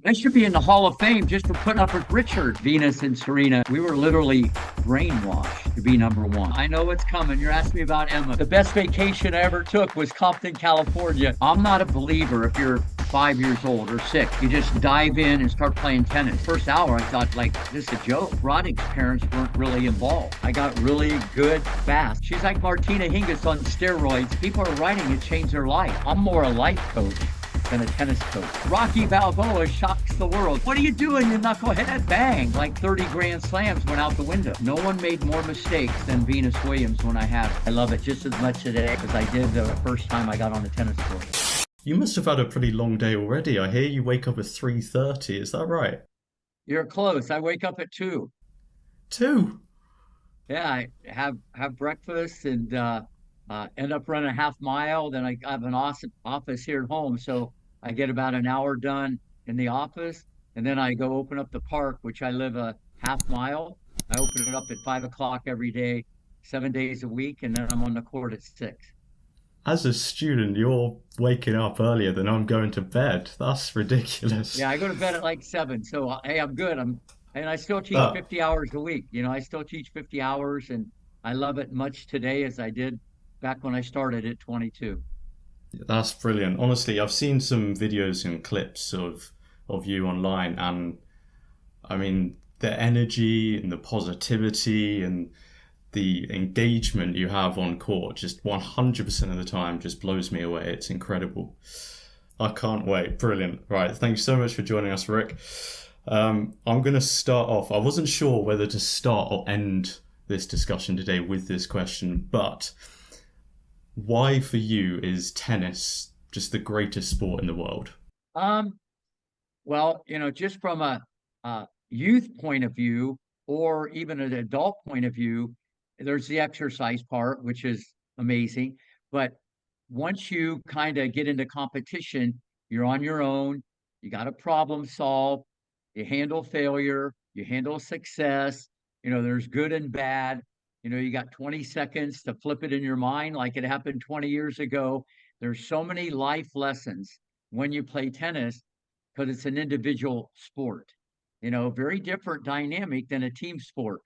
They should be in the Hall of Fame just for putting up with Richard. Venus and Serena, we were literally brainwashed to be number one. I know it's coming. You're asking me about Emma. The best vacation I ever took was Compton, California. I'm not a believer if you're 5 years old or six. You just dive in and start playing tennis. First hour, I thought, like, this is a joke. Roddick's parents weren't really involved. I got really good fast. She's like Martina Hingis on steroids. People are writing it changed their life. I'm more a life coach than a tennis coach. Rocky Balboa shocks the world. What are you doing, you knucklehead? Bang! Like 30 grand slams went out the window. No one made more mistakes than Venus Williams when I had her. I love it just as much today as I did the first time I got on the tennis court. You must have had a pretty long day already. I hear you wake up at 3:30. Is that right? You're close. I wake up at 2. 2? Yeah, I have breakfast and end up running a half mile. Then I have an awesome office here at home, so I get about an hour done in the office, and then I go open up the park, which I live a half mile. I open it up at 5 o'clock every day, 7 days a week, and then I'm on the court at 6. As a student, you're waking up earlier than I'm going to bed. That's ridiculous. Yeah, I go to bed at like 7, so hey, I'm good. And I still teach Uh, 50 hours a week. I still teach 50 hours, and I love it much today as I did back when I started at 22. that's brilliant. Honestly, I've seen some videos and clips of you online, and I mean the energy and the positivity and the engagement you have on court just 100% of the time just blows me away. It's incredible. I can't wait. Brilliant. Right. Thanks so much for joining us, Rick. I'm going to start off. I wasn't sure whether to start or end this discussion today with this question, but why for you is tennis just the greatest sport in the world? Um, well, just from a youth point of view, or even an adult point of view, there's the exercise part, which is amazing. But once you kind of get into competition, you're on your own. You got to problem solve. You handle failure. You handle success. There's good and bad. You got 20 seconds to flip it in your mind like it happened 20 years ago. There's so many life lessons when you play tennis because it's an individual sport, very different dynamic than a team sport.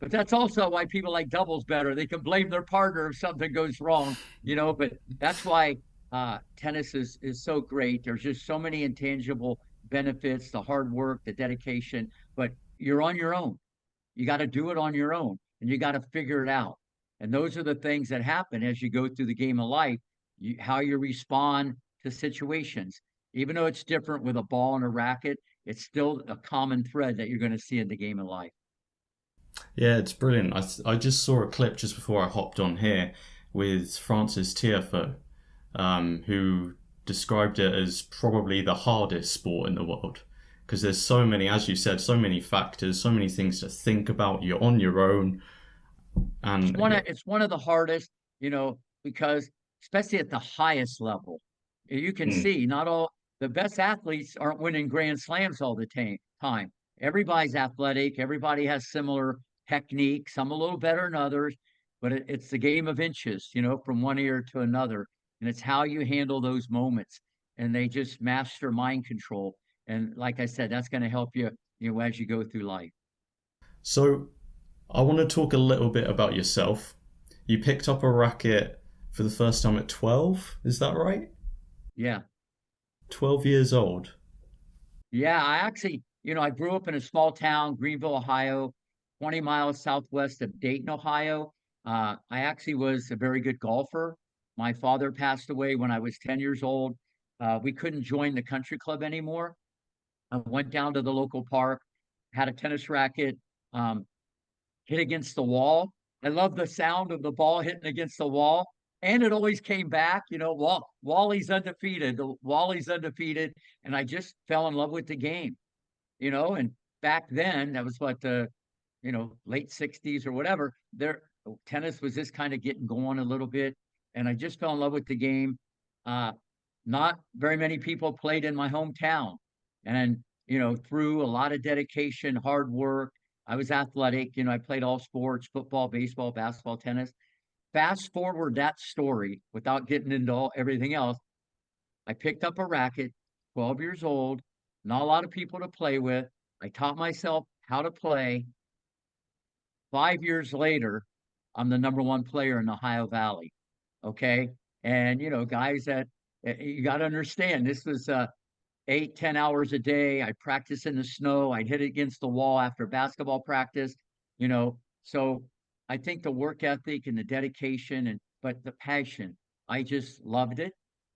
But that's also why people like doubles better. They can blame their partner if something goes wrong, but that's why tennis is so great. There's just so many intangible benefits, the hard work, the dedication, but you're on your own. You got to do it on your own and you got to figure it out. And those are the things that happen as you go through the game of life, how you respond to situations. Even though it's different with a ball and a racket, it's still a common thread that you're going to see in the game of life. Yeah, it's brilliant. I just saw a clip just before I hopped on here with Francis Tiafoe, who described it as probably the hardest sport in the world. Because there's so many, as you said, so many factors, so many things to think about. You're on your own, It's and one yeah, of it's one of the hardest, because especially at the highest level, you can mm, see not all the best athletes aren't winning grand slams all the time. Everybody's athletic, everybody has similar technique, some a little better than others, but it's the game of inches, from one ear to another. And it's how you handle those moments. And they just master mind control. And like I said, that's going to help you, as you go through life. So I want to talk a little bit about yourself. You picked up a racket for the first time at 12, is that right? Yeah. 12 years old. Yeah, I actually, I grew up in a small town, Greenville, Ohio, 20 miles southwest of Dayton, Ohio. I actually was a very good golfer. My father passed away when I was 10 years old. We couldn't join the country club anymore. I went down to the local park, had a tennis racket, um, hit against the wall. I love the sound of the ball hitting against the wall. And it always came back, Wally's undefeated. Wally's undefeated. And I just fell in love with the game, and back then that was what late 60s or whatever. There tennis was just kind of getting going a little bit. And I just fell in love with the game. Uh Not very many people played in my hometown. And through a lot of dedication, hard work, I was athletic. I played all sports, football, baseball, basketball, tennis. Fast forward that story without getting into everything else. I picked up a racket, 12 years old, not a lot of people to play with. I taught myself how to play. 5 years later, I'm the number one player in the Ohio Valley. Okay. And, guys that you got to understand, this was 8, 10 hours a day. I practice in the snow. I'd hit it against the wall after basketball practice, you know. So I think the work ethic and the dedication but the passion, I just loved it.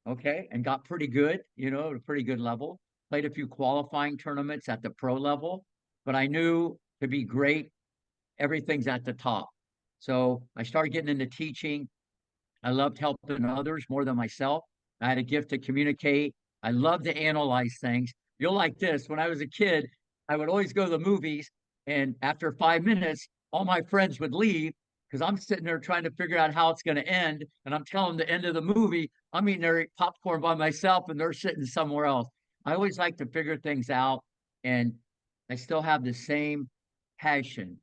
Okay. And got pretty good, at a pretty good level. Played a few qualifying tournaments at the pro level, but I knew to be great, everything's at the top. So I started getting into teaching. I loved helping others more than myself. I had a gift to communicate. I love to analyze things. You'll like this. When I was a kid, I would always go to the movies, and after 5 minutes, all my friends would leave because I'm sitting there trying to figure out how it's going to end. And I'm telling them the end of the movie. I'm eating their popcorn by myself, and they're sitting somewhere else. I always like to figure things out, and I still have the same passion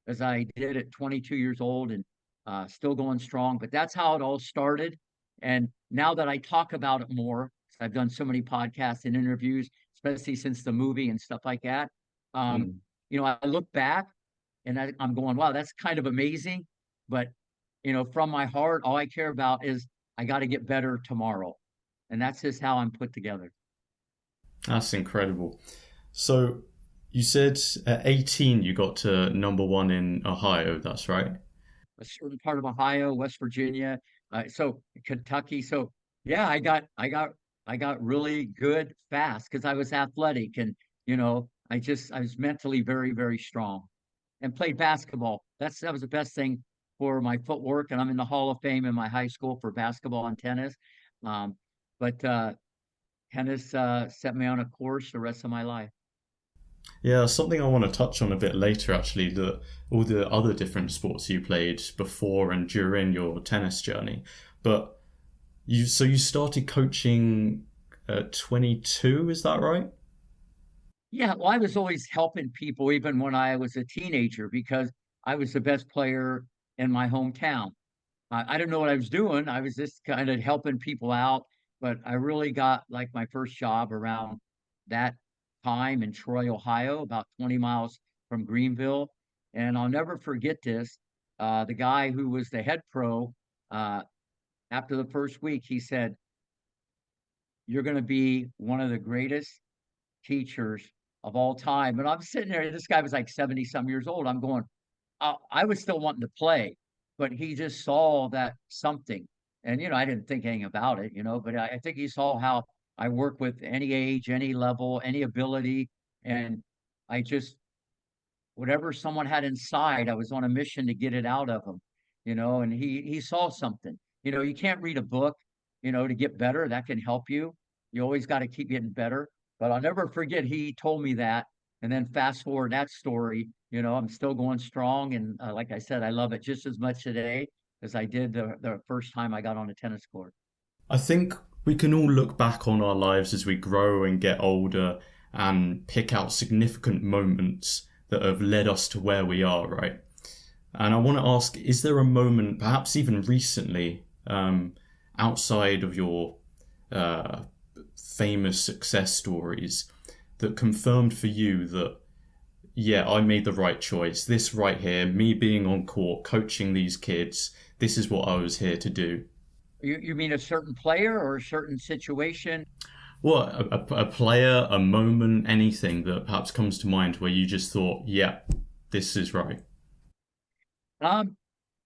as I did at 22 years old, and still going strong. But that's how it all started. And now that I talk about it more, I've done so many podcasts and interviews, especially since the movie and stuff like that. Um, Mm. I look back and I'm going, wow, that's kind of amazing. But, from my heart, all I care about is I got to get better tomorrow. And that's just how I'm put together. That's incredible. So you said at 18 you got to number one in Ohio, that's right? A certain part of Ohio, West Virginia, so Kentucky. So yeah, I got really good fast because I was athletic, and I was mentally very, very strong, and played basketball. That was the best thing for my footwork, and I'm in the Hall of Fame in my high school for basketball and tennis. Um, but tennis set me on a course the rest of my life. Yeah, something I want to touch on a bit later actually, all the other different sports you played before and during your tennis journey. But you started coaching at 22, is that right? Yeah, well, I was always helping people even when I was a teenager because I was the best player in my hometown. I didn't know what I was doing. I was just kind of helping people out, but I really got like my first job around that time in Troy, Ohio, about 20 miles from Greenville. And I'll never forget this. The guy who was the head pro, uh, after the first week, he said, "You're going to be one of the greatest teachers of all time." And I'm sitting there, this guy was like 70 some years old. I'm going, I was still wanting to play, but he just saw that something. And, I didn't think anything about it, but I think he saw how I work with any age, any level, any ability. And I just, whatever someone had inside, I was on a mission to get it out of them, and he saw something. You can't read a book, to get better. That can help you. You always got to keep getting better. But I'll never forget he told me that. And then fast forward that story, I'm still going strong. And like I said, I love it just as much today as I did the first time I got on a tennis court. I think we can all look back on our lives as we grow and get older and pick out significant moments that have led us to where we are, right? And I want to ask, is there a moment, perhaps even recently, outside of your uh, famous success stories, that confirmed for you that, yeah, I made the right choice? This right here, me being on court, coaching these kids, this is what I was here to do. You mean a certain player or a certain situation? What, a player, a moment, anything that perhaps comes to mind where you just thought, yeah, this is right? Um,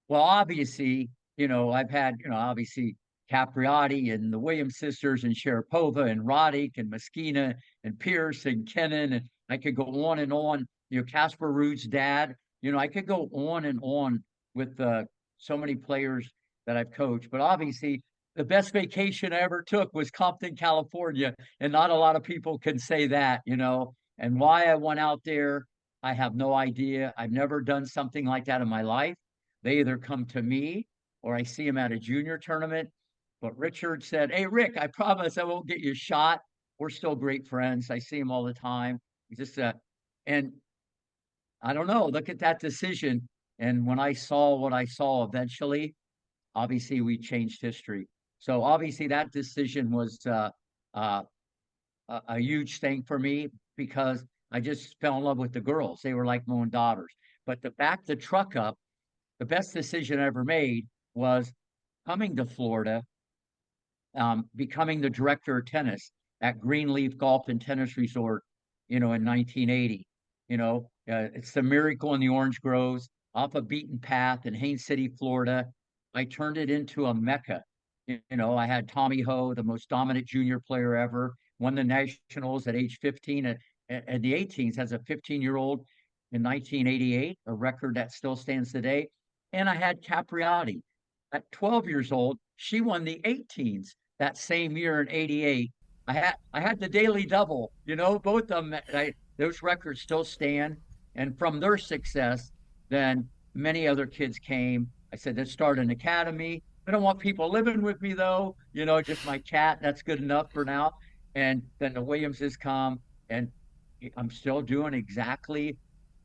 Well, obviously, I've had, obviously Capriati and the Williams sisters and Sharapova and Roddick and Messina and Pierce and Kennan. And I could go on and on. Casper Ruud's dad. I could go on and on with so many players that I've coached. But obviously, the best vacation I ever took was Compton, California. And not a lot of people can say that. And why I went out there, I have no idea. I've never done something like that in my life. They either come to me or I see them at a junior tournament. But Richard said, "Hey, Rick, I promise I won't get you shot. We're still great friends. I see him all the time." He's just and I don't know. Look at that decision. And when I saw what I saw eventually, obviously we changed history. So obviously that decision was a huge thing for me because I just fell in love with the girls. They were like my own daughters. But to back the truck up, the best decision I ever made was coming to Florida, becoming the director of tennis at Greenleaf Golf and Tennis Resort, in 1980. It's the Miracle in the Orange Groves, off a beaten path in Haines City, Florida. I turned it into a mecca. I had Tommy Ho, the most dominant junior player ever, won the nationals at age 15 at the 18s as a 15-year-old in 1988, a record that still stands today. And I had Capriati at 12 years old. She won the 18s that same year in 88. I had the daily double, both of them. Those records still stand. And from their success, then many other kids came. I said, let's start an academy. I don't want people living with me though, just my cat. That's good enough for now. And then the Williamses come, and I'm still doing exactly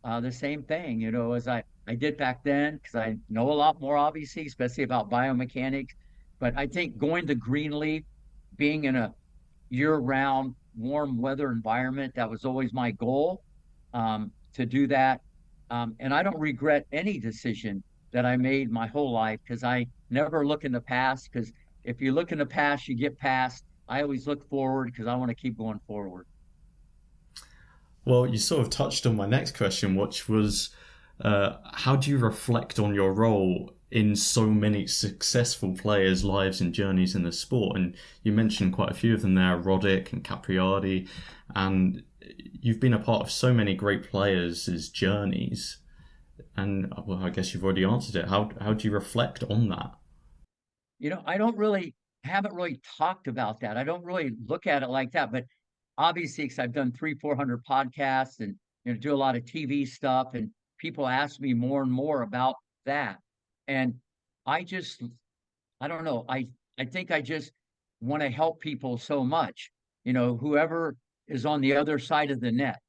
the same thing, as I did back then, because I know a lot more, obviously, especially about biomechanics. But I think going to Greenleaf, being in a year-round warm weather environment, that was always my goal, to do that. And I don't regret any decision that I made my whole life because I never look in the past. Because if you look in the past, you get past. I always look forward because I want to keep going forward. Well, you sort of touched on my next question, which was how do you reflect on your role in so many successful players' lives and journeys in the sport? And you mentioned quite a few of them there, Roddick and Capriati, and you've been a part of so many great players' journeys. And well, I guess you've already answered it. How do you reflect on that? I haven't really talked about that. I don't really look at it like that, but obviously, because I've done 400 podcasts and do a lot of TV stuff, and people ask me more and more about that. And I just, I don't know. I think I just want to help people so much. Whoever is on the other side of the net,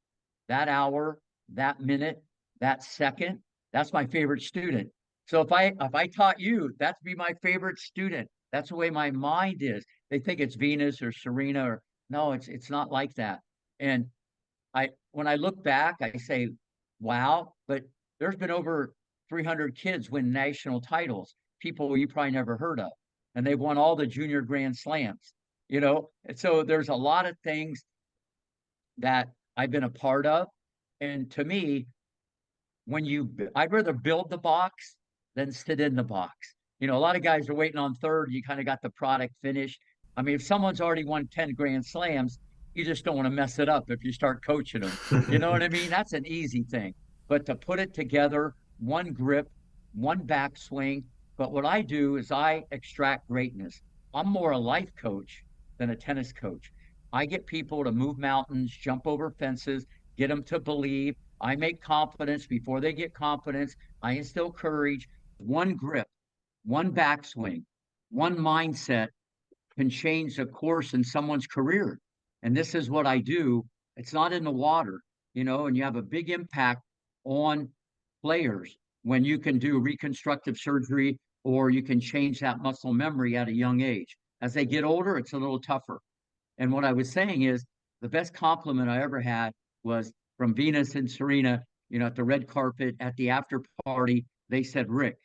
that hour, that minute, that second, that's my favorite student. So if I taught you, that'd be my favorite student. That's the way my mind is. They think it's Venus or Serena or no, it's not like that. And I when I look back, I say, wow, but there's been over 300 kids win national titles, people you probably never heard of, and they've won all the junior grand slams, And so there's a lot of things that I've been a part of. And to me, I'd rather build the box than sit in the box. A lot of guys are waiting on third. You kind of got the product finished. I mean, if someone's already won 10 grand slams, you just don't want to mess it up if you start coaching them. You know what I mean? That's an easy thing. But to put it together, one grip, one backswing. But what I do is I extract greatness. I'm more a life coach than a tennis coach. I get people to move mountains, jump over fences, get them to believe. I make confidence before they get confidence. I instill courage. One grip, one backswing, one mindset can change the course in someone's career. And this is what I do. It's not in the water, and you have a big impact on players when you can do reconstructive surgery or you can change that muscle memory at a young age. As they get older, it's a little tougher. And what I was saying is the best compliment I ever had was from Venus and Serena, at the red carpet at the after party. They said, Rick,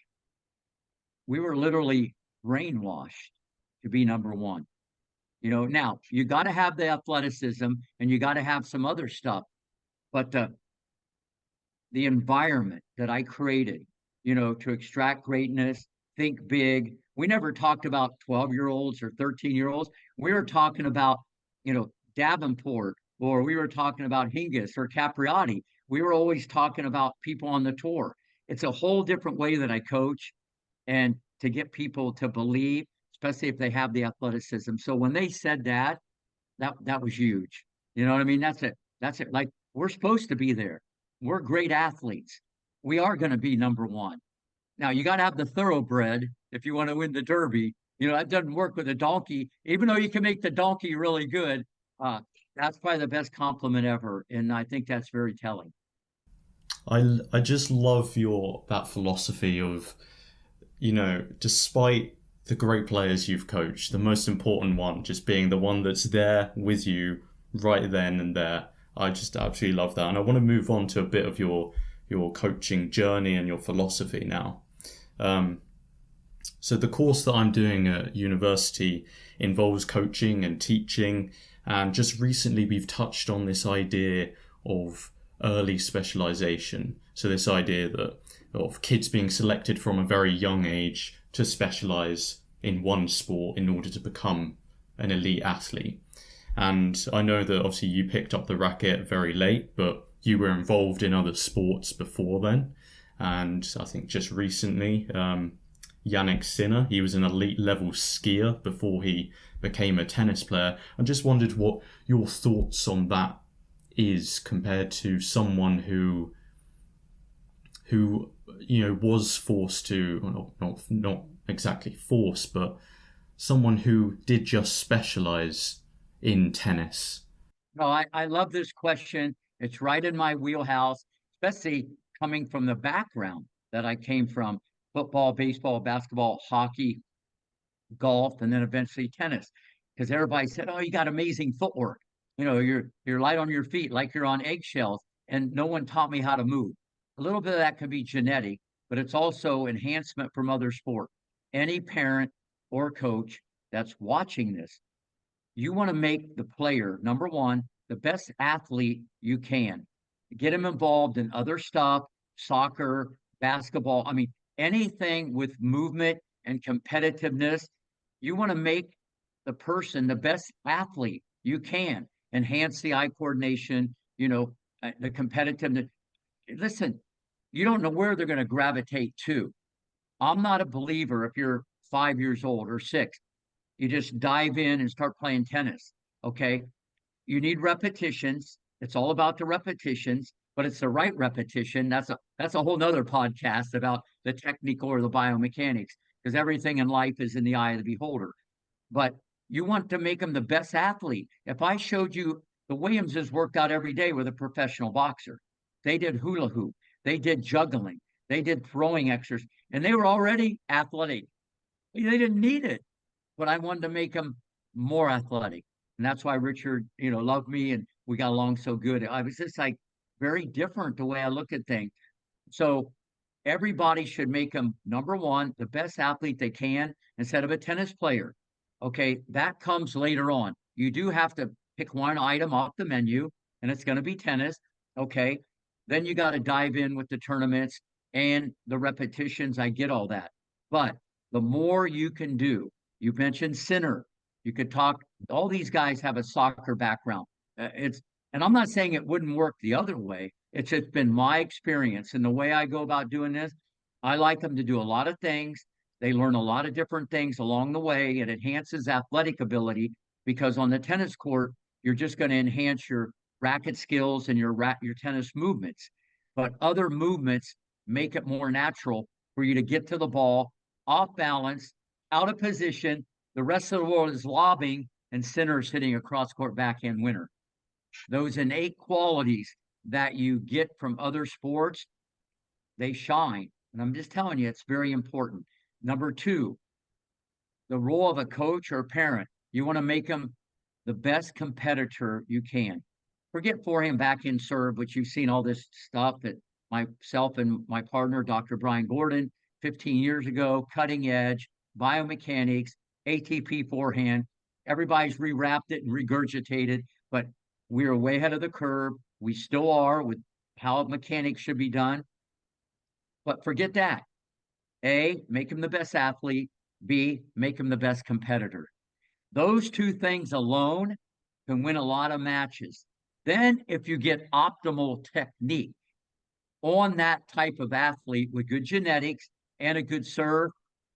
we were literally brainwashed to be number one. Now you got to have the athleticism and you got to have some other stuff, but the environment that I created, to extract greatness, think big. We never talked about 12-year-olds or 13-year-olds. We were talking about, Davenport, or we were talking about Hingis or Capriati. We were always talking about people on the tour. It's a whole different way that I coach and to get people to believe, especially if they have the athleticism. So when they said that was huge. You know what I mean? That's it. That's it. Like we're supposed to be there. We're great athletes. We are going to be number one. Now you got to have the thoroughbred if you want to win the Derby. That doesn't work with a donkey, even though you can make the donkey really good. Uh, that's probably the best compliment ever, and I think that's very telling. I just love that philosophy of, despite the great players you've coached, the most important one just being the one that's there with you right then and there. I just absolutely love that. And I want to move on to a bit of your coaching journey and your philosophy now. So the course that I'm doing at university involves coaching and teaching. And just recently we've touched on this idea of early specialization. So this idea that of kids being selected from a very young age to specialize in one sport in order to become an elite athlete. And I know that obviously you picked up the racket very late, but you were involved in other sports before then. And I think just recently, Yannick Sinner, he was an elite level skier before he became a tennis player. I just wondered what your thoughts on that is compared to someone who was forced to, well, not exactly forced, but someone who did just specialize in tennis. No, I love this question. It's right in my wheelhouse, especially coming from the background that I came from: football, baseball, basketball, hockey, golf, and then eventually tennis. Because everybody said, "Oh, you got amazing footwork. You're light on your feet, like you're on eggshells." And no one taught me how to move. A little bit of that could be genetic, but it's also enhancement from other sport. Any parent or coach that's watching this, you want to make the player, number one, the best athlete you can. Get him involved in other stuff, soccer, basketball. I mean, anything with movement and competitiveness. You want to make the person the best athlete you can. Enhance the eye coordination, the competitiveness. Listen, you don't know where they're going to gravitate to. I'm not a believer if you're 5 years old or six, you just dive in and start playing tennis. Okay. You need repetitions. It's all about the repetitions, but it's the right repetition. That's a whole nother podcast about the technical or the biomechanics, because everything in life is in the eye of the beholder. But you want to make them the best athlete. If I showed you the Williamses worked out every day with a professional boxer, they did hula hoop, they did juggling, they did throwing exercises, and they were already athletic. They didn't need it, but I wanted to make them more athletic. And that's why Richard, loved me and we got along so good. I was just like very different the way I look at things. So everybody should make them, number one, the best athlete they can instead of a tennis player. Okay, that comes later on. You do have to pick one item off the menu, and it's going to be tennis. Okay, then you got to dive in with the tournaments and the repetitions. I get all that. But the more you can do, you mentioned Sinner. You could talk, all these guys have a soccer background. And I'm not saying it wouldn't work the other way. It's just been my experience. And the way I go about doing this, I like them to do a lot of things. They learn a lot of different things along the way. It enhances athletic ability, because on the tennis court, you're just going to enhance your racket skills and your tennis movements. But other movements make it more natural for you to get to the ball off balance, out of position. The rest of the world is lobbing, and Sinner's hitting a cross court backhand winner. Those innate qualities that you get from other sports, they shine. And I'm just telling you, it's very important. Number two, the role of a coach or a parent. You want to make them the best competitor you can. Forget forehand, backhand, serve, which you've seen all this stuff that myself and my partner, Dr. Brian Gordon, 15 years ago, cutting edge, biomechanics, ATP forehand. Everybody's rewrapped it and regurgitated, but we are way ahead of the curve. We still are with how mechanics should be done. But forget that. A, make him the best athlete. B, make him the best competitor. Those two things alone can win a lot of matches. Then, if you get optimal technique on that type of athlete with good genetics and a good serve,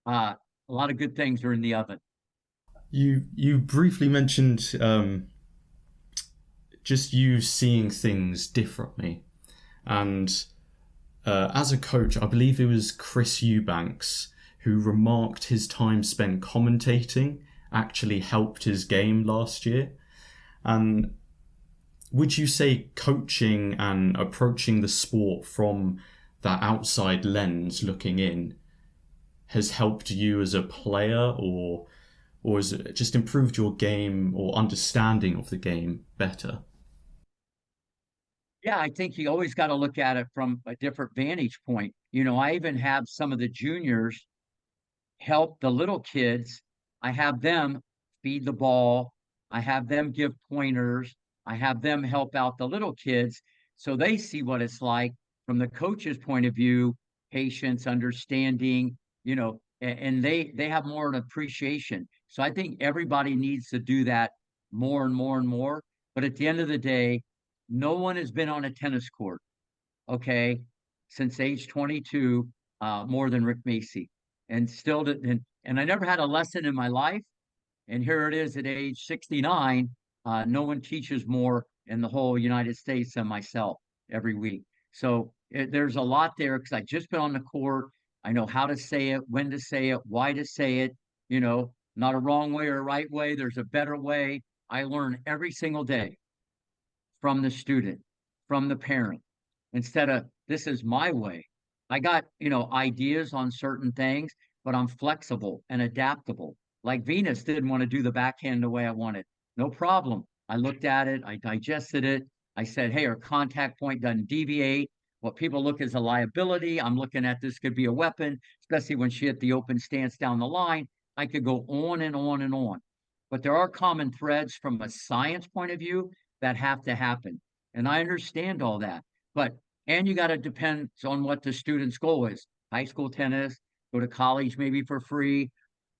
a lot of good things are in the oven. You briefly mentioned just you seeing things differently, and as a coach, I believe it was Chris Eubanks who remarked his time spent commentating actually helped his game last year. And would you say coaching and approaching the sport from that outside lens looking in has helped you as a player, or or has it just improved your game or understanding of the game better? Yeah, I think you always got to look at it from a different vantage point. I even have some of the juniors help the little kids. I have them feed the ball. I have them give pointers. I have them help out the little kids so they see what it's like from the coach's point of view, patience, understanding, and they have more an appreciation. So I think everybody needs to do that more and more and more. But at the end of the day, no one has been on a tennis court, okay, since age 22, more than Rick Macy. And still, and I never had a lesson in my life. And here it is at age 69. No one teaches more in the whole United States than myself every week. So there's a lot there because I just been on the court. I know how to say it, when to say it, why to say it, not a wrong way or a right way. There's a better way. I learn every single day from the student, from the parent, instead of this is my way. I got, ideas on certain things, but I'm flexible and adaptable. Like Venus didn't want to do the backhand the way I wanted. No problem. I looked at it, I digested it. I said, hey, our contact point doesn't deviate. What people look as a liability, I'm looking at this could be a weapon, especially when she hit the open stance down the line. I could go on and on and on. But there are common threads from a science point of view that have to happen. And I understand all that. But and you got to depend on what the student's goal is. High school tennis, go to college maybe for free.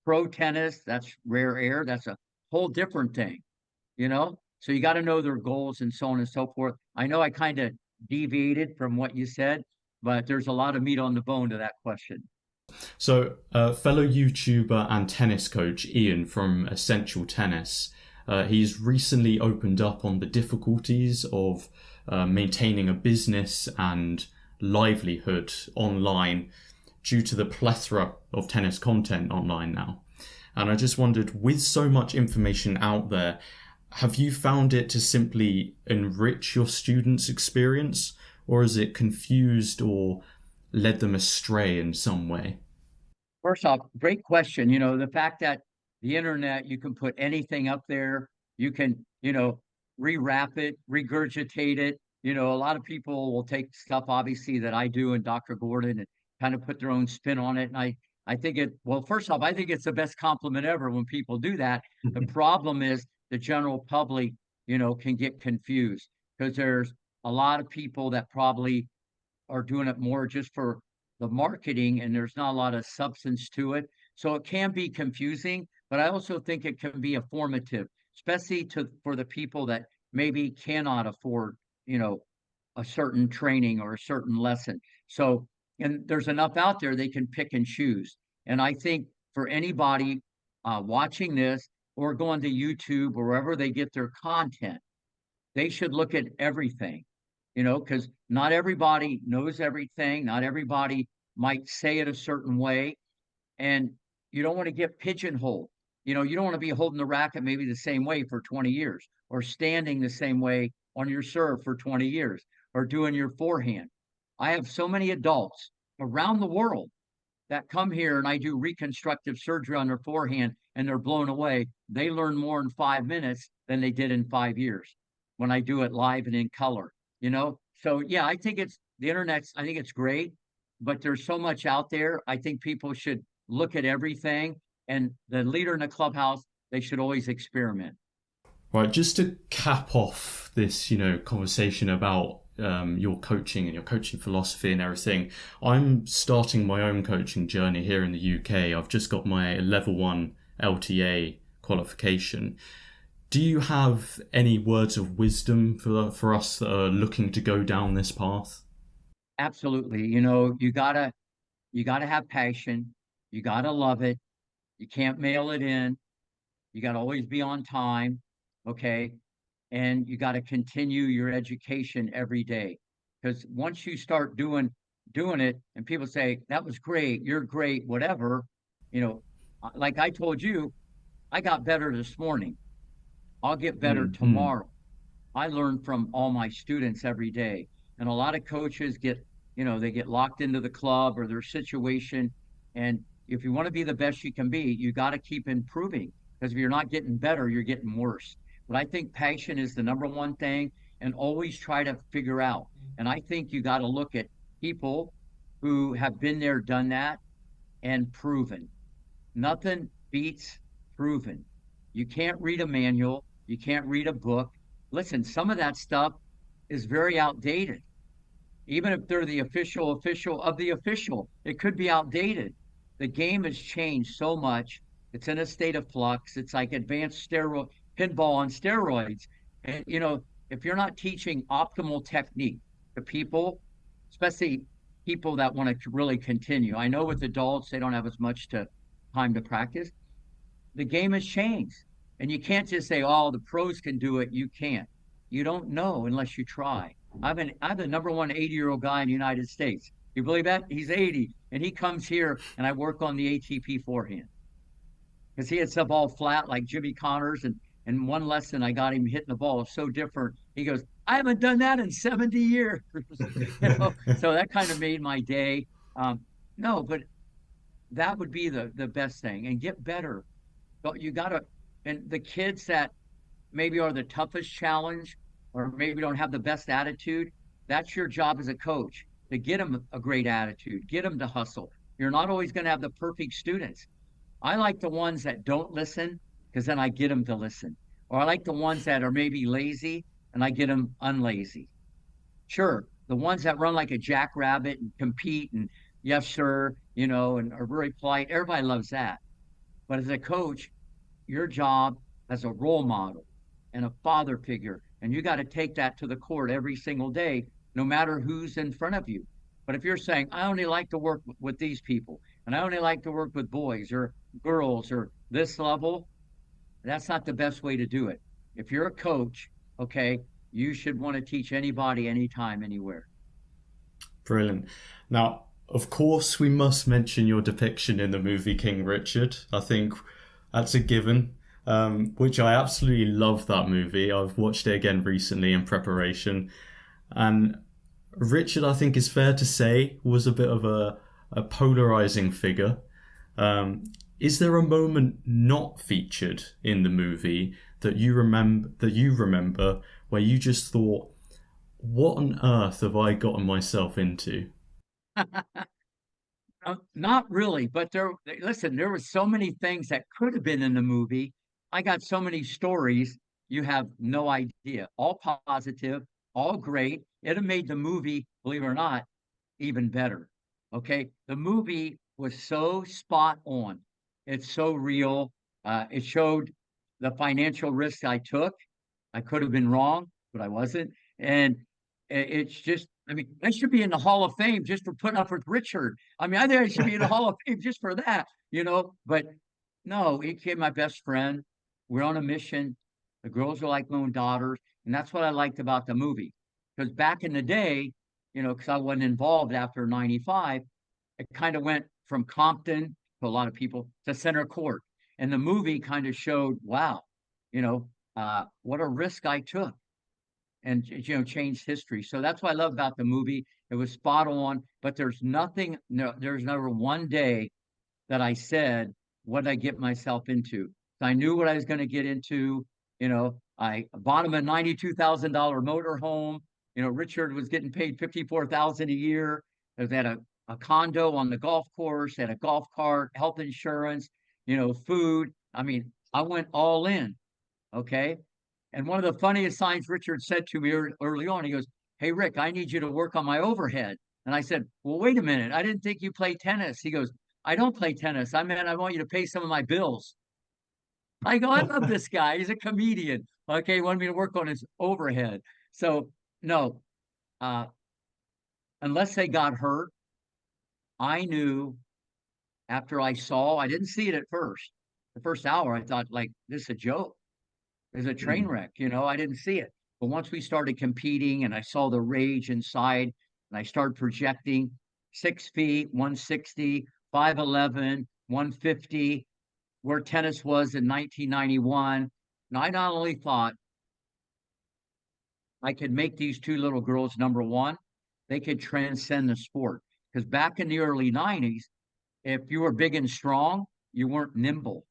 Pro tennis, that's rare air. That's a whole different thing. So you got to know their goals and so on and so forth. I know I kind of deviated from what you said, but there's a lot of meat on the bone to that question. So, fellow YouTuber and tennis coach Ian from Essential Tennis, he's recently opened up on the difficulties of maintaining a business and livelihood online due to the plethora of tennis content online now. And I just wondered, with so much information out there, have you found it to simply enrich your students' experience, or has it confused or led them astray in some way? First off, great question. The fact that the internet, you can put anything up there, you can, rewrap it, regurgitate it. A lot of people will take stuff, obviously, that I do and Dr. Gordon and kind of put their own spin on it. And I think well, first off, I think it's the best compliment ever when people do that. The problem is the general public, can get confused because there's a lot of people that probably are doing it more just for the marketing and there's not a lot of substance to it. So it can be confusing, but I also think it can be informative, especially for the people that maybe cannot afford, a certain training or a certain lesson. So, and there's enough out there they can pick and choose. And I think for anybody watching this or going to YouTube or wherever they get their content, they should look at everything, because not everybody knows everything. Not everybody might say it a certain way. And you don't want to get pigeonholed. You don't want to be holding the racket maybe the same way for 20 years or standing the same way on your serve for 20 years or doing your forehand. I have so many adults around the world that come here and I do reconstructive surgery on their forehand and they're blown away. They learn more in 5 minutes than they did in 5 years when I do it live and in color. So yeah, I think I think it's great, but there's so much out there. I think people should look at everything and the leader in the clubhouse, they should always experiment. Right, just to cap off this, conversation about your coaching and your coaching philosophy and everything, I'm starting my own coaching journey here in the UK. I've just got my level 1 LTA qualification. Do you have any words of wisdom for us that are looking to go down this path? Absolutely. You gotta have passion. You gotta love it. You can't mail it in. You gotta always be on time. Okay. And you gotta continue your education every day. Because once you start doing it and people say, that was great, you're great, whatever, like I told you, I got better this morning. I'll get better Mm-hmm. tomorrow. I learn from all my students every day. And a lot of coaches they get locked into the club or their situation. And if you want to be the best you can be, you got to keep improving. Because if you're not getting better, you're getting worse. But I think passion is the number one thing, and always try to figure out. And I think you got to look at people who have been there, done that, and proven. Nothing beats proven. You can't read a manual, you can't read a book. Listen, some of that stuff is very outdated. Even if they're the official of the official, it could be outdated. The game has changed so much. It's in a state of flux. It's like advanced steroid pinball on steroids. And if you're not teaching optimal technique to people, especially people that want to really continue. I know with adults they don't have as much time to practice. The game has changed. And you can't just say, oh, the pros can do it. You can't. You don't know unless you try. I'm the number one 80-year-old guy in the United States. You believe that? He's 80. And he comes here and I work on the ATP forehand. Because he had stuff all flat like Jimmy Connors. And one lesson I got him hitting the ball so different. He goes, I haven't done that in 70 years. So that kind of made my day. No, but that would be the best thing. And get better. But you gotta, and the kids that maybe are the toughest challenge or maybe don't have the best attitude, that's your job as a coach to get them a great attitude, get them to hustle. You're not always going to have the perfect students. I like the ones that don't listen because then I get them to listen. Or I like the ones that are maybe lazy and I get them unlazy. Sure, the ones that run like a jackrabbit and compete and yes, sir, and are very polite, everybody loves that. But as a coach, your job as a role model and a father figure, and you got to take that to the court every single day, no matter who's in front of you. But if you're saying, I only like to work with these people, and I only like to work with boys or girls or this level, that's not the best way to do it. If you're a coach, okay, you should want to teach anybody, anytime, anywhere. Brilliant. Now, of course, we must mention your depiction in the movie King Richard. I think that's a given, which I absolutely love that movie. I've watched it again recently in preparation. And Richard, I think is fair to say, was a bit of a polarizing figure. Is there a moment not featured in the movie that you remember where you just thought, what on earth have I gotten myself into? Not really, but listen, there were so many things that could have been in the movie. I got so many stories, you have no idea. All positive, all great. It have made the movie, believe it or not, even better. Okay. The movie was so spot on. It's so real. It showed the financial risks I took. I could have been wrong, but I wasn't. And it's just, I mean, I should be in the Hall of Fame just for putting up with Richard. I mean, I think I should be in the Hall of Fame just for that. But no, he became my best friend. We're on a mission. The girls are like my own daughters. And that's what I liked about the movie. Because back in the day, because I wasn't involved after 95, it kind of went from Compton to a lot of people to center court. And the movie kind of showed, wow, what a risk I took and changed history. So that's what I love about the movie. It was spot on, but there's never one day that I said, what did I get myself into? So I knew what I was going to get into. I bought him a $92,000 motor home. Richard was getting paid $54,000 a year. They had a condo on the golf course, had a golf cart, health insurance, food. I mean, I went all in. Okay. And one of the funniest signs Richard said to me early on, he goes, hey, Rick, I need you to work on my overhead. And I said, well, wait a minute. I didn't think you played tennis. He goes, I don't play tennis. I mean, I want you to pay some of my bills. I go, I love this guy. He's a comedian. Okay. He wanted me to work on his overhead. So no, uh, unless they got hurt, I knew after I didn't see it at first. The first hour, I thought like, this is a joke. It's a train wreck, I didn't see it. But once we started competing and I saw the rage inside and I started projecting 6 feet, 160, 5'11, 150, where tennis was in 1991. And I not only thought I could make these two little girls, number one, they could transcend the sport. Because back in the early 90s, if you were big and strong, you weren't nimble.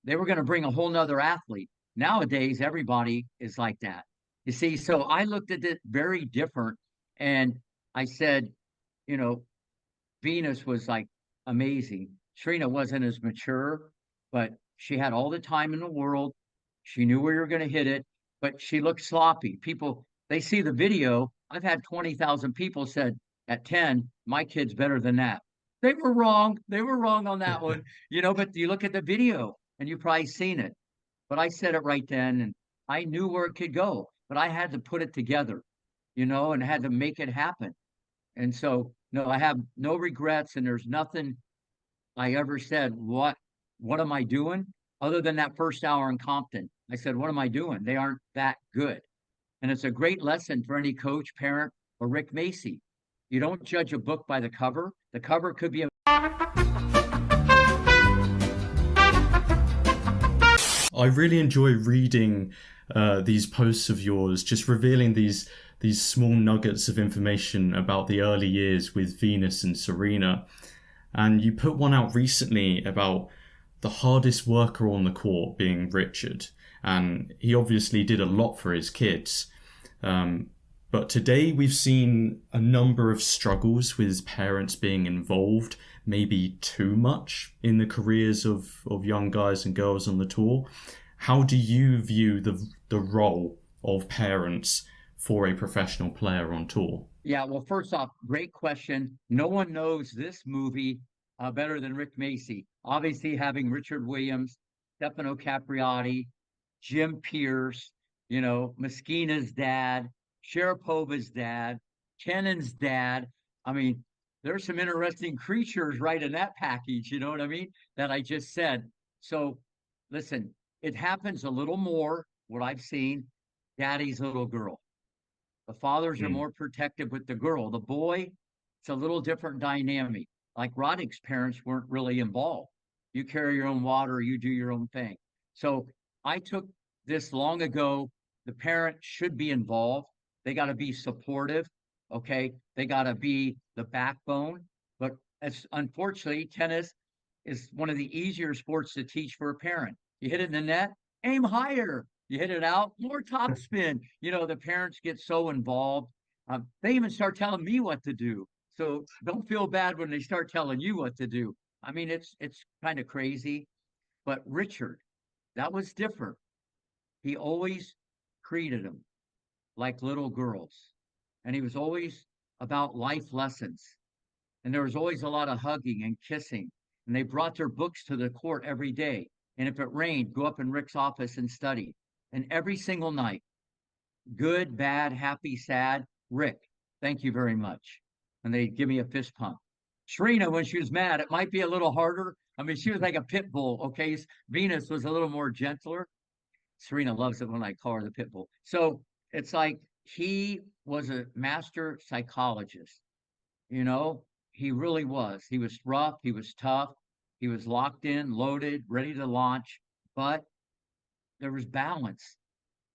they were going to bring a whole nother athlete. Nowadays, everybody is like that. You see, so I looked at it very different, and I said, you know, Venus was like amazing. Serena wasn't as mature, but she had all the time in the world. She knew where you were going to hit it, but she looked sloppy. People, they see the video. I've had 20,000 people said at 10, my kid's better than that. They were wrong. They were wrong on that one, but you look at the video and you've probably seen it. But I said it right then, and I knew where it could go, but I had to put it together, and had to make it happen. And so, no, I have no regrets, and there's nothing I ever said, what am I doing? Other than that first hour in Compton. I said, what am I doing? They aren't that good. And it's a great lesson for any coach, parent, or Rick Macy. You don't judge a book by the cover. The cover could be a I really enjoy reading these posts of yours, just revealing these small nuggets of information about the early years with Venus and Serena. And you put one out recently about the hardest worker on the court being Richard. And he obviously did a lot for his kids. But today we've seen a number of struggles with parents being involved, maybe too much in the careers of young guys and girls on the tour. How do you view the role of parents for a professional player on tour? Yeah, well, first off, great question. No one knows this movie better than Rick Macy. Obviously, having Richard Williams, Stefano Capriati, Jim Pierce, Moschina's dad, Sharapova's dad, Kennan's dad. I mean, there's some interesting creatures right in that package, you know what I mean? That I just said. So listen, it happens a little more, what I've seen, daddy's little girl. The fathers are more protective with the girl. The boy, it's a little different dynamic. Like Roddick's parents weren't really involved. You carry your own water, you do your own thing. So I took this long ago. The parent should be involved. They got to be supportive. Okay. They got to be the backbone. But unfortunately, tennis is one of the easier sports to teach for a parent. You hit it in the net, aim higher. You hit it out, more topspin. The parents get so involved. They even start telling me what to do. So don't feel bad when they start telling you what to do. I mean, it's kind of crazy. But Richard, that was different. He always treated them like little girls. And he was always about life lessons. And there was always a lot of hugging and kissing. And they brought their books to the court every day. And if it rained, go up in Rick's office and study. And every single night, good, bad, happy, sad, Rick, thank you very much. And they'd give me a fist pump. Serena, when she was mad, it might be a little harder. I mean, she was like a pit bull, okay? Venus was a little more gentler. Serena loves it when I call her the pit bull. So it's like he was a master psychologist. He really was. He was rough. He was tough. He was locked in, loaded, ready to launch. But there was balance.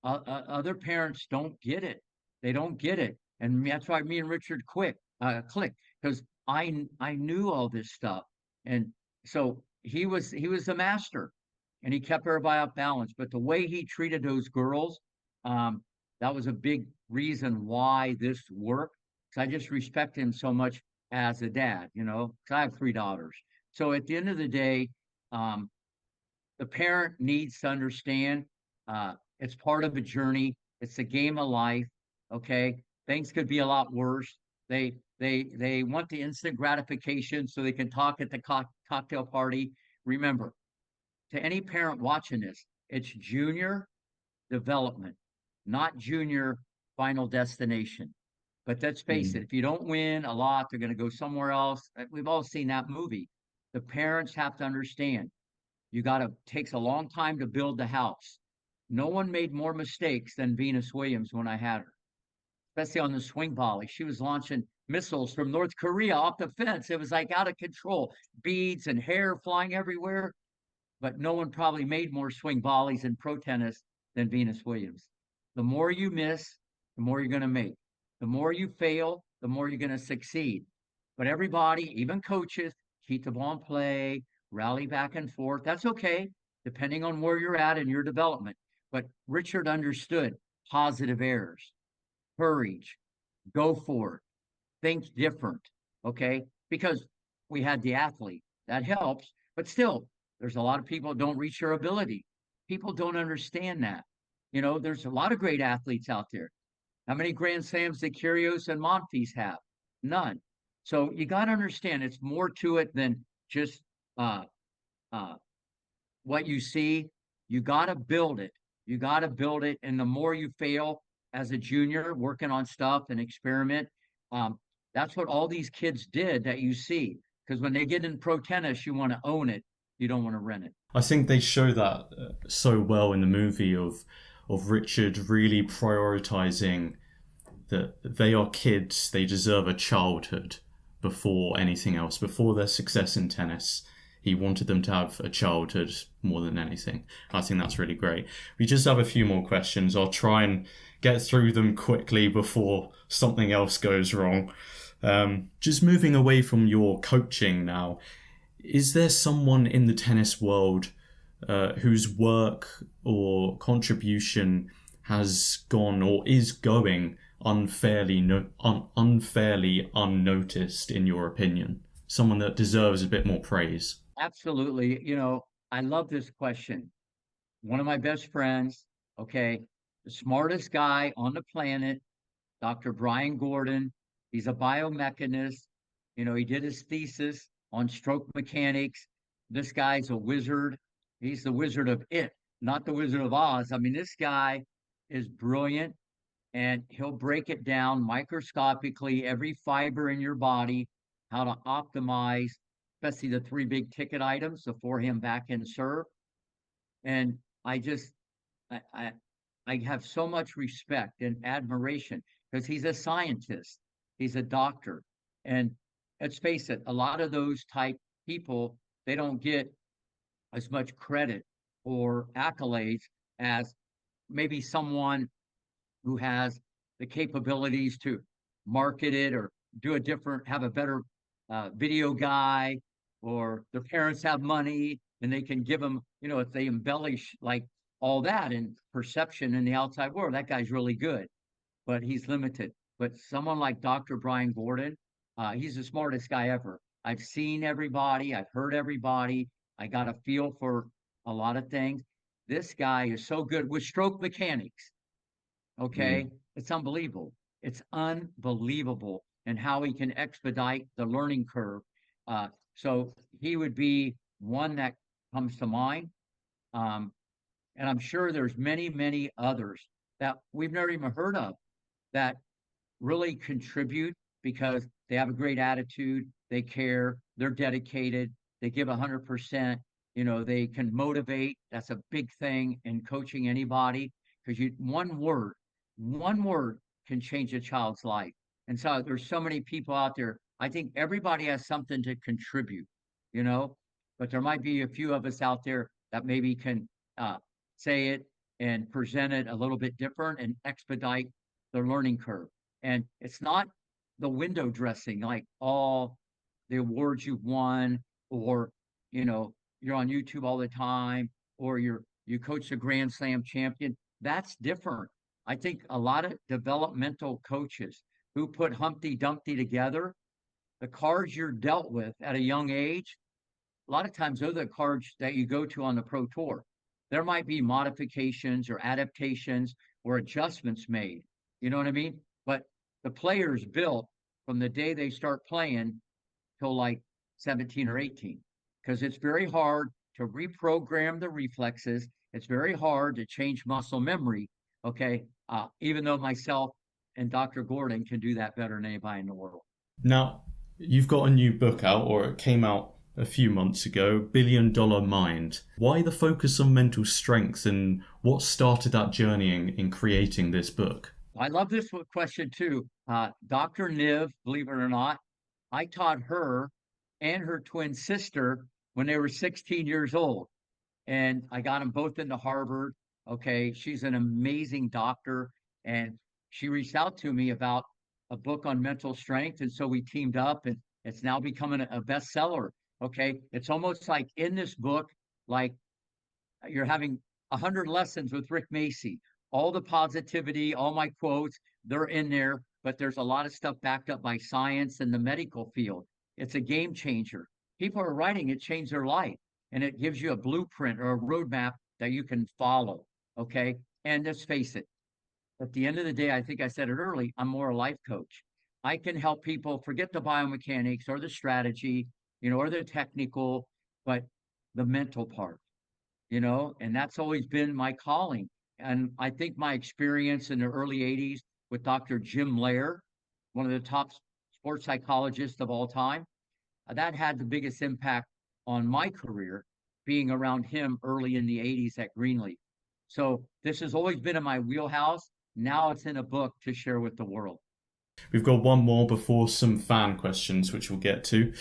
Other parents don't get it. They don't get it. And that's why me and Richard clicked because I knew all this stuff. And so he was the master, and he kept everybody off balance. But the way he treated those girls, that was a big reason why this worked. Because I just respect him so much as a dad, because I have 3 daughters. So at the end of the day, the parent needs to understand it's part of a journey. It's a game of life. Okay, things could be a lot worse. They want the instant gratification so they can talk at the cocktail party. Remember, to any parent watching this, it's junior development, not junior final destination. But let's face it, if you don't win a lot, they're going to go somewhere else. We've all seen that movie. The parents have to understand takes a long time to build the house. No one made more mistakes than Venus Williams when I had her, especially on the swing volley. She was launching missiles from North Korea off the fence. It was like out of control, beads and hair flying everywhere. But no one probably made more swing volleys in pro tennis than Venus Williams. The more you miss, the more you're going to make. The more you fail, the more you're going to succeed. But everybody, even coaches, keep the ball in play, rally back and forth. That's okay. depending on where you're at in your development. But Richard understood positive errors, courage, go for it, think different. Okay. Because we had the athlete that helps, but still, there's a lot of people don't reach their ability. People don't understand that. There's a lot of great athletes out there. How many Grand Slams did Kyrgios and Monfils have? None. So you got to understand it's more to it than just uh, uh, what you see. You got to build it. You got to build it. And the more you fail as a junior working on stuff and experiment, um, that's what all these kids did that you see. Because when they get in pro tennis, you want to own it. You don't want to rent it. I think they show that so well in the movie of Richard really prioritizing that they are kids, they deserve a childhood before anything else, before their success in tennis. He wanted them to have a childhood more than anything. I think that's really great. We just have a few more questions. I'll try and get through them quickly before something else goes wrong. Just moving away from your coaching now, is there someone in the tennis world whose work or contribution has gone or is going unfairly unnoticed, in your opinion? Someone that deserves a bit more praise? Absolutely. I love this question. One of my best friends, okay, the smartest guy on the planet, Dr. Brian Gordon. He's a biomechanist. He did his thesis on stroke mechanics. This guy's a wizard. He's the wizard of it, not the Wizard of Oz. I mean, this guy is brilliant and he'll break it down microscopically, every fiber in your body, how to optimize, especially the three big ticket items, the forehand, backhand, serve. And I just, I, I have so much respect and admiration because he's a scientist, he's a doctor. And let's face it, a lot of those type people, they don't get as much credit or accolades as maybe someone who has the capabilities to market it or have a better video guy, or their parents have money and they can give them, if they embellish like all that in perception in the outside world, that guy's really good, but he's limited. But someone like Dr. Brian Gordon, he's the smartest guy ever. I've seen everybody, I've heard everybody, I got a feel for a lot of things. This guy is so good with stroke mechanics. Okay. Mm. It's unbelievable. It's unbelievable and how he can expedite the learning curve. So he would be one that comes to mind. Um, and I'm sure there's many, many others that we've never even heard of that really contribute because they have a great attitude, they care, they're dedicated, they give 100%. They can motivate. That's a big thing in coaching anybody because one word can change a child's life. And so there's so many people out there. I think everybody has something to contribute, you know, but there might be a few of us out there that maybe can uh, say it and present it a little bit different and expedite the learning curve. And it's not the window dressing like all the awards you've won, or you're on YouTube all the time, or you coach a Grand Slam champion. That's different. I think a lot of developmental coaches who put Humpty Dumpty together, the cards you're dealt with at a young age, a lot of times those are the cards that you go to on the pro tour. There might be modifications or adaptations or adjustments made. You know what I mean? But the player's built from the day they start playing till like 17 or 18, because it's very hard to reprogram the reflexes. It's very hard to change muscle memory. Okay. Even though myself and Dr. Gordon can do that better than anybody in the world. Now, you've got a new book out, or it came out a few months ago, $1 Billion Mind. Why the focus on mental strength, and what started that journey in creating this book? I love this question too. Dr. Niv, believe it or not, I taught her and her twin sister when they were 16 years old. And I got them both into Harvard. Okay. She's an amazing doctor. And she reached out to me about a book on mental strength. And so we teamed up, and it's now becoming a bestseller. Okay. It's almost like in this book, like you're having 100 lessons with Rick Macy. All the positivity, all my quotes, they're in there, but there's a lot of stuff backed up by science and the medical field. It's a game changer. People are writing it changed their life, and it gives you a blueprint or a roadmap that you can follow. Okay. And let's face it, at the end of the day, I think I said it early, I'm more a life coach. I can help people forget the biomechanics or the strategy, or the technical, but the mental part, and that's always been my calling. And I think my experience in the early 80s with Dr. Jim Lair, one of the top sports psychologists of all time, that had the biggest impact on my career, being around him early in the 80s at Greenleaf. So this has always been in my wheelhouse. Now it's in a book to share with the world. We've got one more before some fan questions, which we'll get to.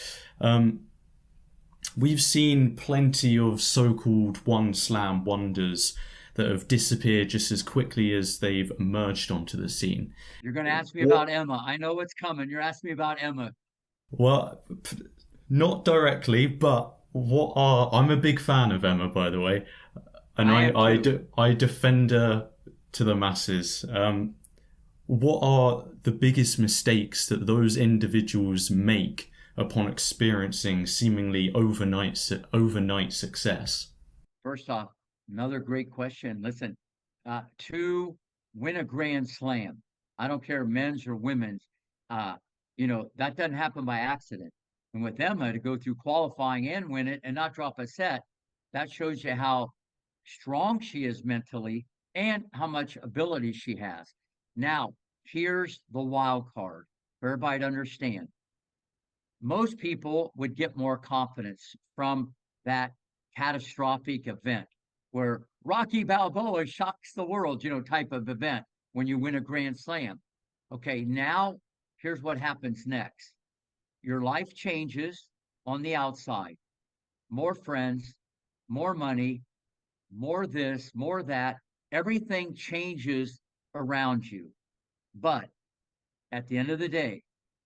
We've seen plenty of so-called one slam wonders that have disappeared just as quickly as they've emerged onto the scene. You're going to ask me about Emma. I know what's coming. You're asking me about Emma. Well, not directly, but I'm a big fan of Emma, by the way, and I defend her to the masses. What are the biggest mistakes that those individuals make upon experiencing seemingly overnight success? First off, another great question. Listen, to win a Grand Slam, I don't care men's or women's, that doesn't happen by accident. And with Emma to go through qualifying and win it and not drop a set, that shows you how strong she is mentally and how much ability she has. Now, here's the wild card for everybody to understand. Most people would get more confidence from that catastrophic event where Rocky Balboa shocks the world, type of event when you win a Grand Slam. Okay, now here's what happens next. Your life changes on the outside. More friends, more money, more this, more that. Everything changes around you. But at the end of the day,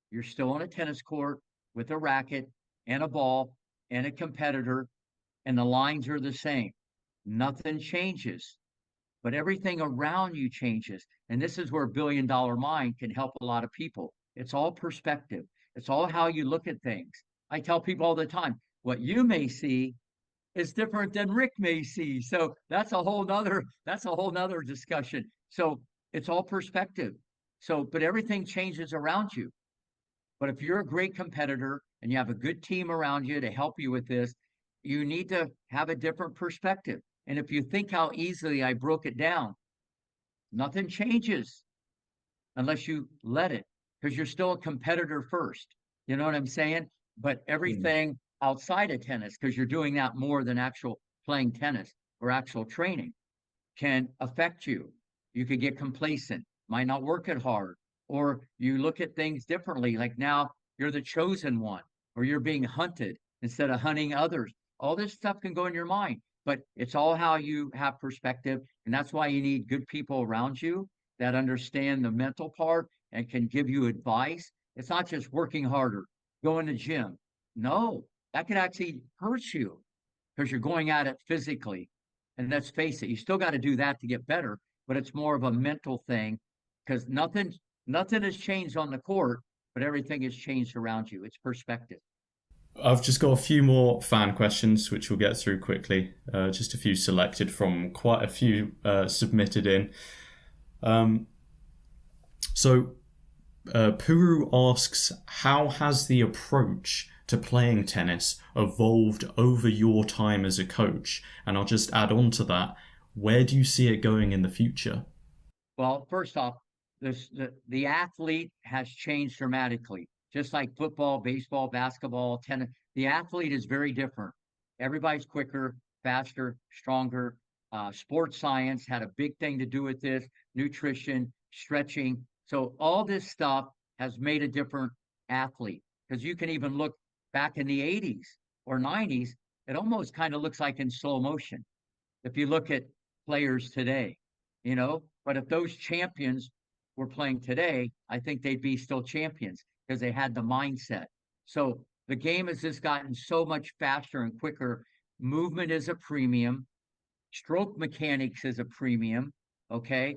you're still on a tennis court with a racket and a ball and a competitor, and the lines are the same. Nothing changes, but everything around you changes. And this is where $1 Billion Mind can help a lot of people. It's all perspective. It's all how you look at things. I tell people all the time, what you may see is different than Rick may see. So that's a whole nother discussion. So it's all perspective. So, but everything changes around you. But if you're a great competitor and you have a good team around you to help you with this, you need to have a different perspective. And if you think how easily I broke it down, nothing changes unless you let it, because you're still a competitor first. You know what I'm saying? But everything outside of tennis, because you're doing that more than actual playing tennis or actual training, can affect you. You could get complacent, might not work it hard, or you look at things differently. Like now you're the chosen one, or you're being hunted instead of hunting others. All this stuff can go in your mind, but it's all how you have perspective. And that's why you need good people around you that understand the mental part and can give you advice. It's not just working harder, going to gym. No, that could actually hurt you because you're going at it physically. And let's face it, you still got to do that to get better, but it's more of a mental thing because nothing has changed on the court, but everything has changed around you. It's perspective. I've just got a few more fan questions, which we'll get through quickly. Just a few selected from quite a few submitted in. So Puru asks, how has the approach to playing tennis evolved over your time as a coach? And I'll just add on to that, where do you see it going in the future? Well, first off, the athlete has changed dramatically. Just like football, baseball, basketball, tennis, the athlete is very different. Everybody's quicker, faster, stronger. Sports science had a big thing to do with this, nutrition, stretching. So all this stuff has made a different athlete, because you can even look back in the 80s or 90s, it almost kind of looks like in slow motion. If you look at players today, but if those champions were playing today, I think they'd be still champions because they had the mindset. So the game has just gotten so much faster and quicker. Movement is a premium. Stroke mechanics is a premium. Okay.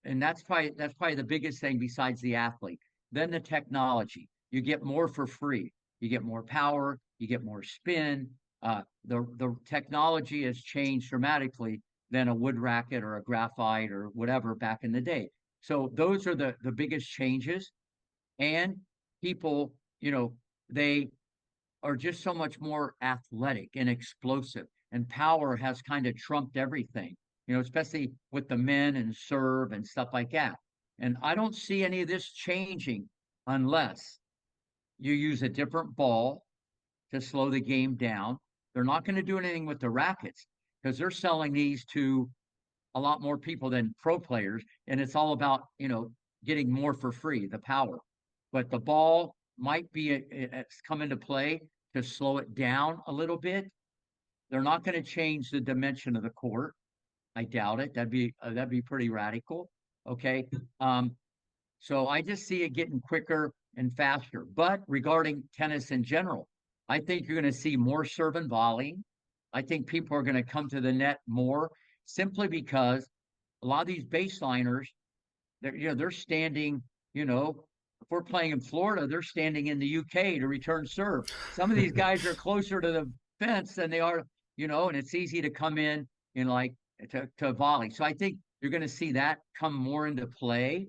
And that's probably the biggest thing besides the athlete. Then the technology. You get more for free. You get more power, you get more spin. The technology has changed dramatically than a wood racket or a graphite or whatever back in the day. So those are the biggest changes. And people, they are just so much more athletic and explosive, and power has kind of trumped everything, especially with the men and serve and stuff like that. And I don't see any of this changing unless you use a different ball to slow the game down. They're not going to do anything with the rackets because they're selling these to a lot more people than pro players, and it's all about getting more for free, the power. But the ball might be it's come into play to slow it down a little bit. They're not going to change the dimension of the court. I doubt it. That'd be pretty radical. Okay. So I just see it getting quicker and faster. But regarding tennis in general, I think you're going to see more serve and volley. I think people are going to come to the net more simply because a lot of these baseliners, they're standing, if we're playing in Florida, they're standing in the UK to return serve. Some of these guys are closer to the fence than they are, and it's easy to come in like to volley. So I think you're going to see that come more into play.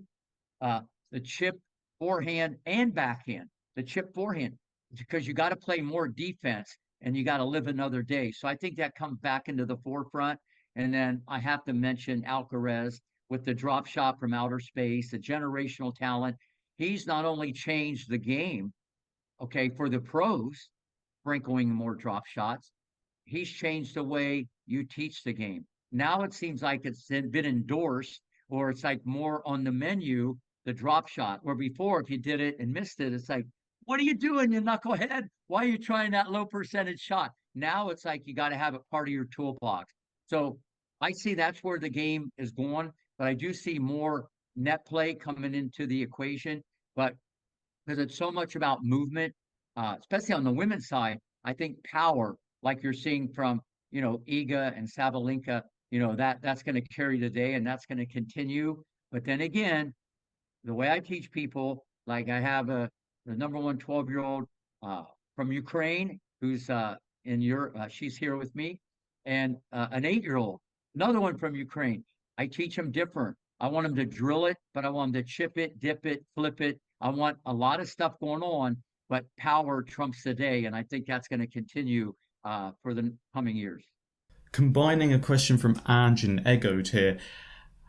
uh, the chip forehand and backhand, the chip forehand, because you got to play more defense and you got to live another day. So I think that comes back into the forefront. And then I have to mention Alcaraz with the drop shot from outer space, the generational talent. He's not only changed the game, okay, for the pros, sprinkling more drop shots, he's changed the way you teach the game. Now it seems like it's been endorsed, or it's like more on the menu, the drop shot, where before, if you did it and missed it, it's like, what are you doing, you knucklehead? Why are you trying that low percentage shot? Now it's like you got to have it part of your toolbox. So I see that's where the game is going, but I do see more net play coming into the equation. But because it's so much about movement, especially on the women's side, I think power, like you're seeing from Iga and Sabalenka, that's going to carry the day and that's going to continue. But then again, the way I teach people, like I have the number one 12-year-old from Ukraine who's in Europe. She's here with me, and an 8-year-old, another one from Ukraine. I teach them different. I want them to drill it, but I want them to chip it, dip it, flip it. I want a lot of stuff going on, but power trumps the day, and I think that's going to continue for the coming years. Combining a question from Ange and Egoed here,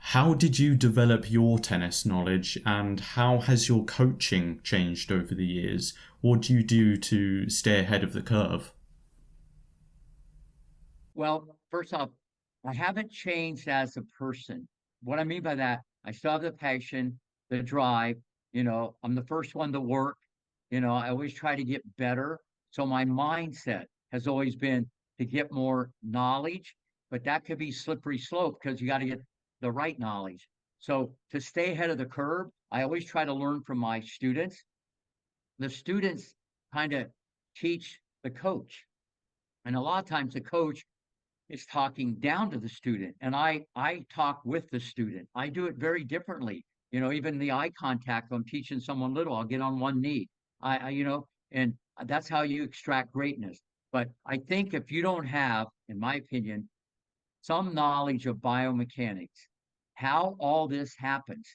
how did you develop your tennis knowledge and how has your coaching changed over the years? What do you do to stay ahead of the curve? Well, first off, I haven't changed as a person. What I mean by that, I still have the passion, the drive. I'm the first one to work. I always try to get better. So my mindset has always been to get more knowledge, but that could be slippery slope because you got to get the right knowledge. So to stay ahead of the curve, I always try to learn from my students. The students kind of teach the coach. And a lot of times the coach is talking down to the student, and I talk with the student. I do it very differently. Even the eye contact, if I'm teaching someone little, I'll get on one knee. And that's how you extract greatness. But I think if you don't have, in my opinion, some knowledge of biomechanics, how all this happens,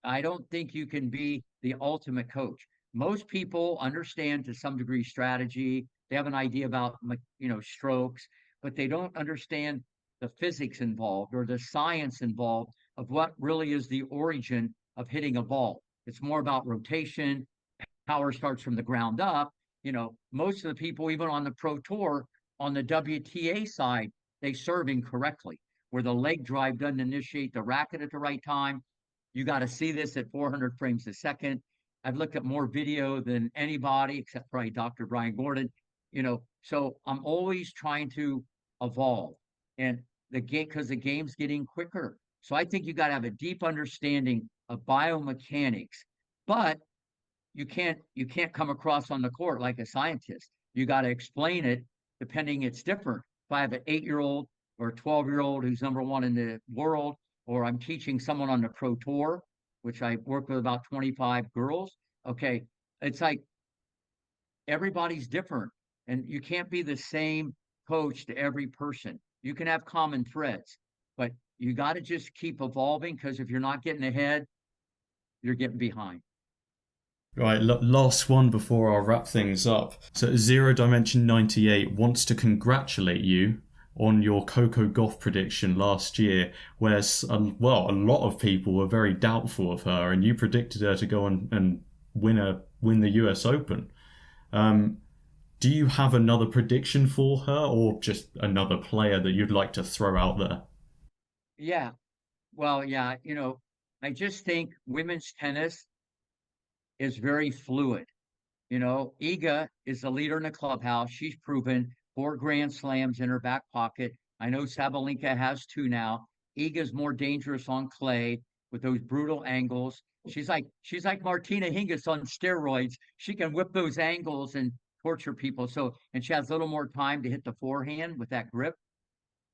I don't think you can be the ultimate coach. Most people understand to some degree strategy. They have an idea about strokes, but they don't understand the physics involved or the science involved of what really is the origin of hitting a ball. It's more about rotation. Power starts from the ground up. Most of the people, even on the pro tour, on the WTA side, they serve incorrectly, where the leg drive doesn't initiate the racket at the right time. You got to see this at 400 frames a second. I've looked at more video than anybody, except probably Dr. Brian Gordon. So I'm always trying to evolve, and the game, because the game's getting quicker. So I think you got to have a deep understanding of biomechanics, but you can't come across on the court like a scientist. You got to explain it depending. It's different. If I have an 8-year-old or a 12-year-old who's #1 in the world, or I'm teaching someone on the pro tour, which I work with about 25 girls. Okay. It's like everybody's different and you can't be the same coach to every person. You can have common threads, but you got to just keep evolving because if you're not getting ahead, you're getting behind. Right, last one before I'll wrap things up. So Zero Dimension 98 wants to congratulate you on your Coco Gauff prediction last year, where well, a lot of people were very doubtful of her, and you predicted her to go on and win the US Open. Do you have another prediction for her, or just another player that you'd like to throw out there? Yeah. Well, yeah, I just think women's tennis is very fluid. Iga is the leader in the clubhouse. She's proven 4 Grand Slams in her back pocket. I know Sabalenka has 2 now. Iga's more dangerous on clay with those brutal angles. She's like Martina Hingis on steroids. She can whip those angles and torture people. So, and she has a little more time to hit the forehand with that grip.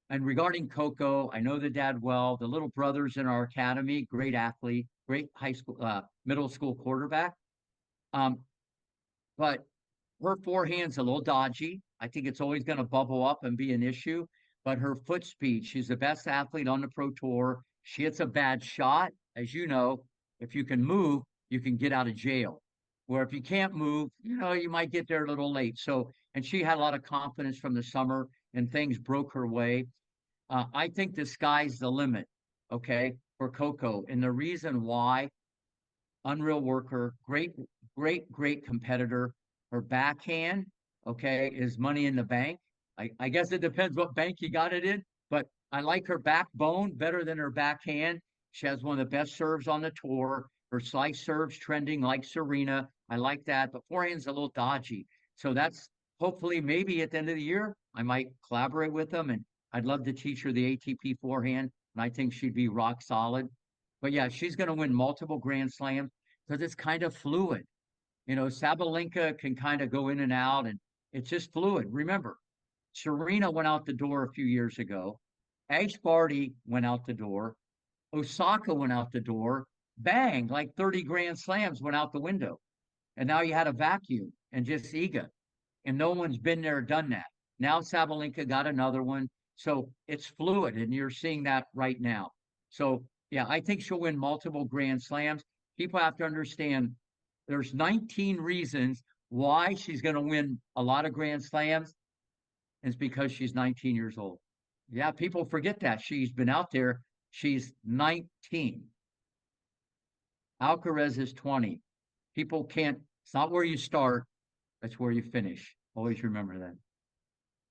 And regarding Coco, I know the dad well. The little brother's in our academy, great athlete, great high school, middle school quarterback. Um, but her forehand's a little dodgy. I think it's always going to bubble up and be an issue. But her foot speed, she's the best athlete on the pro tour. She hits a bad shot. As you know, if you can move, you can get out of jail. Where if you can't move, you might get there a little late. So, and she had a lot of confidence from the summer and things broke her way. I think the sky's the limit, okay, for Coco. And the reason why, unreal worker, great, great, great competitor. Her backhand, okay, is money in the bank. I guess it depends what bank you got it in, but I like her backbone better than her backhand. She has one of the best serves on the tour. Her slice serves trending like Serena. I like that, but forehand's a little dodgy. So that's hopefully maybe at the end of the year, I might collaborate with them and I'd love to teach her the ATP forehand. And I think she'd be rock solid. But yeah, she's going to win multiple Grand Slams because it's kind of fluid. Sabalenka can kind of go in and out, and it's just fluid. Remember, Serena went out the door a few years ago. Ash Barty went out the door. Osaka went out the door. Bang, like 30 Grand Slams went out the window. And now you had a vacuum and just Iga. And no one's been there, done that. Now Sabalenka got another one. So it's fluid, and you're seeing that right now. So, yeah, I think she'll win multiple Grand Slams. People have to understand there's 19 reasons why she's going to win a lot of Grand Slams. It's because she's 19 years old. Yeah, people forget that. She's been out there. She's 19. Alcaraz is 20. People can't, it's not where you start, that's where you finish. Always remember that.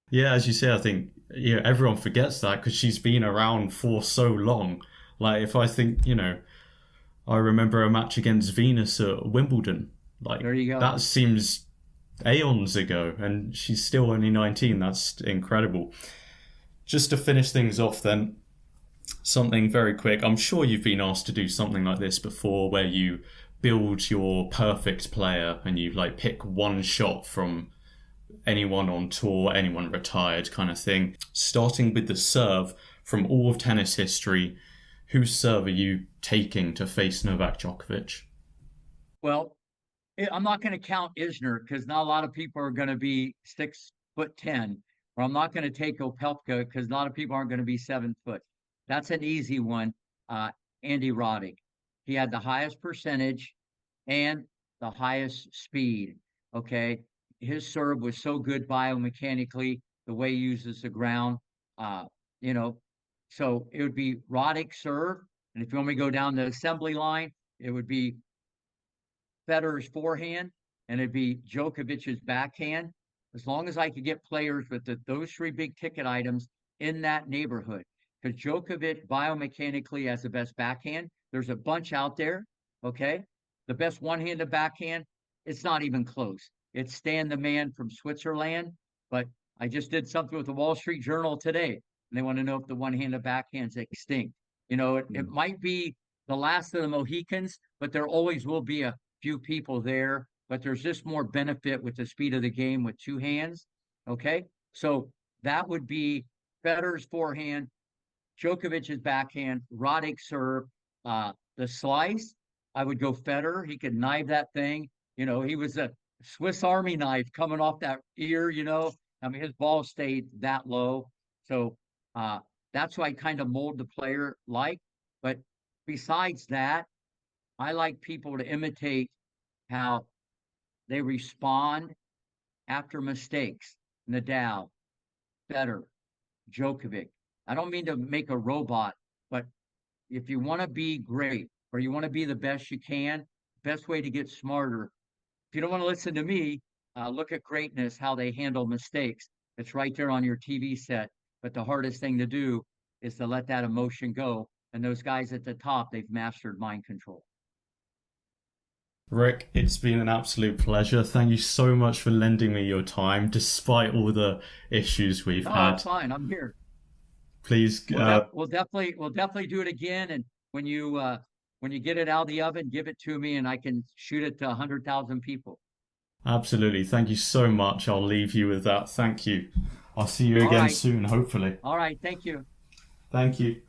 Yeah, as you say, I think everyone forgets that because she's been around for so long. Like if I think, I remember a match against Venus at Wimbledon. Like There you go. that seems aeons ago, and she's still only 19. That's incredible. Just to finish things off, then, something very quick. I'm sure you've been asked to do something like this before, where you build your perfect player and you like pick one shot from anyone on tour, anyone retired kind of thing. Starting with the serve from all of tennis history, whose serve are you taking to face Novak Djokovic? Well, I'm not going to count Isner because not a lot of people are going to be 6'10", or I'm not going to take Opelka because a lot of people aren't going to be 7 foot. That's an easy one. Andy Roddick. He had the highest percentage and the highest speed. Okay. His serve was so good biomechanically, the way he uses the ground. Uh, you know, so it would be Roddick serve. And if you want me to go down the assembly line, it would be Federer's forehand and it'd be Djokovic's backhand. As long as I could get players with those 3 big ticket items in that neighborhood. Because Djokovic biomechanically has the best backhand. There's a bunch out there. Okay. The best one-handed backhand, it's not even close. It's Stan the Man from Switzerland. But I just did something with the Wall Street Journal today. And they want to know if the one-handed backhand's extinct. It might be the last of the Mohicans, but there always will be a few people there. But there's just more benefit with the speed of the game with 2 hands. Okay. So that would be Federer's forehand, Djokovic's backhand, Roddick serve, the slice. I would go Federer. He could knife that thing. He was a Swiss Army knife coming off that ear. I mean, his ball stayed that low. So that's why I kind of mold the player like. But besides that, I like people to imitate how they respond after mistakes. Nadal, Federer, Djokovic. I don't mean to make a robot, but if you want to be great or you want to be the best you can, best way to get smarter. If you don't want to listen to me, look at greatness, how they handle mistakes. It's right there on your TV set. But the hardest thing to do is to let that emotion go. And those guys at the top, they've mastered mind control. Rick, it's been an absolute pleasure. Thank you so much for lending me your time, despite all the issues we've Oh, had. it's fine. I'm here. Please, We'll definitely do it again. And when you get it out of the oven, give it to me, and I can shoot it to 100,000 people. absolutely. Thank you so much. I'll leave you with that. Thank you. I'll see you again soon, hopefully. All right. Thank you. Thank you.